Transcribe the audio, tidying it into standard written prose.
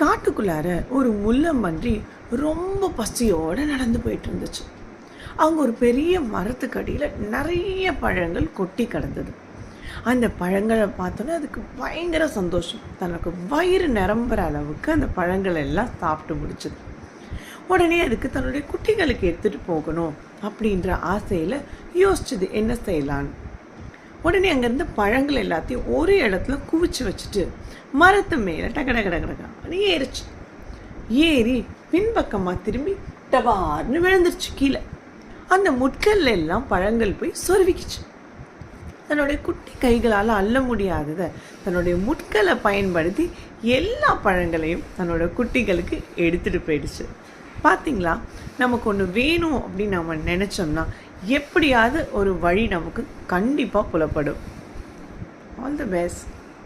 காட்டுக்குள்ளார ஒரு முள்ளம்பன்றி ரொம்ப பசியோடு நடந்து போயிட்டு இருந்துச்சு. அவங்க ஒரு பெரிய மரத்துக்கடியில் நிறைய பழங்கள் கொட்டி கிடந்தது. அந்த பழங்களை பார்த்தோன்னே அதுக்கு பயங்கர சந்தோஷம். தனக்கு வயிறு நிரம்புற அளவுக்கு அந்த பழங்கள் எல்லாம் சாப்பிட்டு முடிச்சது. உடனே அதுக்கு தன்னுடைய குட்டிகளுக்கு எடுத்துகிட்டு போகணும் அப்படின்ற ஆசையில் யோசிச்சது என்ன செய்யலான்னு. உடனே அங்கேருந்து பழங்கள் எல்லாத்தையும் ஒரு இடத்துல குவிச்சு வச்சுட்டு மரத்து மேலே டகடகடகடன்னு ஏறிச்சு. ஏறி பின்பக்கமாக திரும்பி டபார்னு விழுந்துருச்சு கீழே. அந்த முட்கள் எல்லாம் பழங்கள் போய் சொருவிக்குச்சு. தன்னுடைய குட்டி கைகளால் அள்ள முடியாததை தன்னுடைய முட்களை பயன்படுத்தி எல்லா பழங்களையும் தன்னோட குட்டிகளுக்கு எடுத்துகிட்டு போயிடுச்சு. பார்த்தீங்களா, நமக்கு ஒன்று வேணும் அப்படின்னு நம்ம நினச்சோம்னா எப்படியாவது ஒரு வழி நமக்கு கண்டிப்பாக புலப்படும். All the best.